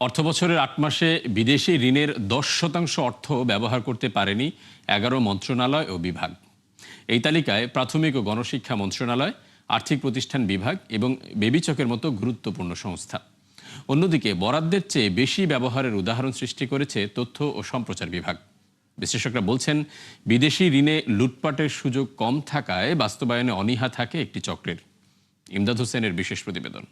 অর্থবছরের ৮ মাসে বিদেশি ঋণের ১০% অর্থ ব্যবহার করতে পারেনি ১১ মন্ত্রণালয় ও বিভাগ। এই তালিকায় প্রাথমিক ও গণশিক্ষা মন্ত্রণালয়, আর্থিক প্রতিষ্ঠান বিভাগ এবং বেবিচকের মতো গুরুত্বপূর্ণ সংস্থা। অন্যদিকে বরাদ্দের চেয়ে বেশি ব্যবহারের উদাহরণ সৃষ্টি করেছে তথ্য ও সম্প্রচার বিভাগ। বিশ্লেষকরা বলছেন, বিদেশি ঋণে লুটপাটের সুযোগ কম থাকায় বাস্তবায়নে অনীহা থাকে একটি চক্রের। ইমদাদ হোসেনের বিশেষ প্রতিবেদন।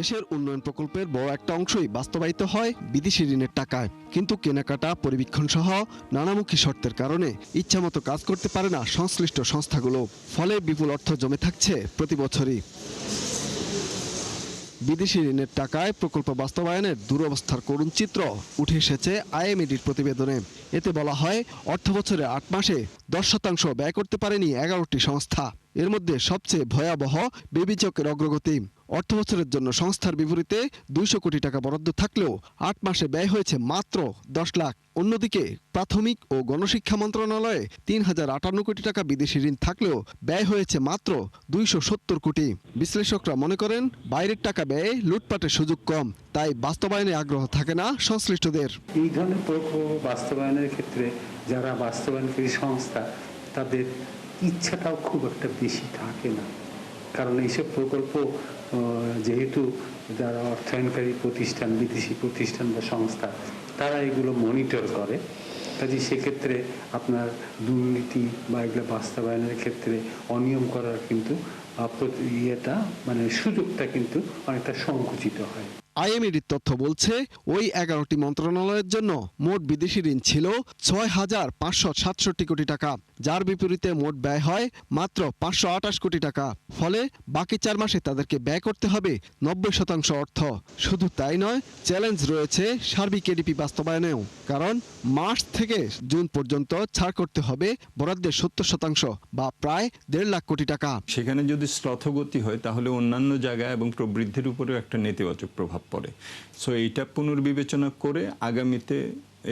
দেশের উন্নয়ন প্রকল্পের বড় একটা অংশই বাস্তবায়িত হয় বিদেশি ঋণের টাকায়, কিন্তু কেনাকাটা, পরিবীক্ষণ সহ নানামুখী শর্তের কারণে ইচ্ছামতো কাজ করতে পারে না সংশ্লিষ্ট সংস্থাগুলো। ফলে বিপুল অর্থ জমে থাকছে প্রতি বছরই। বিদেশি ঋণের টাকায় প্রকল্প বাস্তবায়নের দুরবস্থার করুণ চিত্র উঠে এসেছে আইএমএডির প্রতিবেদনে। এতে বলা হয়, অর্থবছরে ৮ মাসে ১০% ব্যয় করতে পারেনি ১১টি সংস্থা। এর মধ্যে সবচেয়ে ভয়াবহ বেবিচকের অগ্রগতি। অর্থবছরের জন্য সংস্থার বিপরীতে ২০০ কোটি টাকা বরাদ্দ থাকলেও ৮ মাসে ব্যয় হয়েছে মাত্র ১০ লাখ। অন্যদিকে প্রাথমিক ও গণশিক্ষা মন্ত্রণালয়ে ৩,০৫৮ কোটি টাকা বিদেশি ঋণ থাকলেও ব্যয় হয়েছে মাত্র ২৭০ কোটি। বিশ্লেষকরা মনে করেন, বাইরের টাকা ব্যয়ে লুটপাটের সুযোগ কম, তাই বাস্তবায়নে আগ্রহ থাকে না সংশ্লিষ্টদের। এই ধরনের প্রকল্প বাস্তবায়নের ক্ষেত্রে যারা বাস্তবায়নকারী সংস্থা, তাদের ইচ্ছাটাও খুব একটা বেশি থাকে না। কারণ এইসব প্রকল্প যেহেতু যারা অর্থায়নকারী প্রতিষ্ঠান, বিদেশি প্রতিষ্ঠান বা সংস্থা, তারা এগুলো মনিটর করে। কাজে সেক্ষেত্রে আপনার দুর্নীতি বা এগুলো বাস্তবায়নের ক্ষেত্রে অনিয়ম করার কিন্তু সুযোগটা কিন্তু অনেকটা সংকুচিত হয়। আইএমএডির তথ্য বলছে, ওই ১১টি মন্ত্রণালয়ের জন্য মোট বিদেশি ঋণ ছিল ৬,৫৬৭ কোটি টাকা, যার বিপরীতে মোট ব্যয় হয় মাত্র ৫২৮ কোটি টাকা। ফলে বাকি ৪ মাসে তাদেরকে ব্যয় করতে হবে ৯০% অর্থ। শুধু তাই নয়, চ্যালেঞ্জ রয়েছে সার্বিক এডিপি বাস্তবায়নেও। কারণ মার্চ থেকে জুন পর্যন্ত ছাড় করতে হবে বরাদ্দের ৭০% বা প্রায় ১.৫ লাখ কোটি টাকা। সেখানে যদি শ্লথগতি হয়, তাহলে অন্যান্য জায়গায় এবং প্রবৃদ্ধির উপরেও একটা নেতিবাচক প্রভাব পড়ে। সো এইটা পুনর্বিবেচনা করে আগামীতে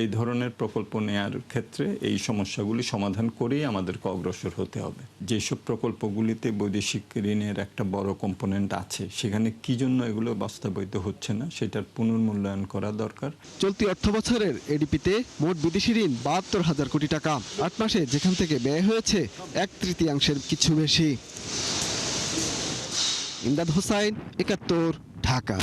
এই ধরনের প্রকল্প নেয়ার ক্ষেত্রে এই সমস্যাগুলি সমাধান করেই আমাদেরকে অগ্রসর হতে হবে। যেসব প্রকল্পগুলিতে বৈদেশিক ঋণের একটা বড় কম্পোনেন্ট আছে, সেখানে কি জন্য এগুলো বাস্তবায়িত হচ্ছে না, সেটার পুনর্মূল্যায়ন করা দরকার। চলতি অর্থবছরের এডিপিতে মোট বিদেশি ঋণ ৭২,০০০ কোটি টাকা। ৮ মাসে যেখান থেকে ব্যয় হয়েছে ১/৩ কিছু বেশি। ইমদাদ হোসাইন, ৭১, ঢাকা।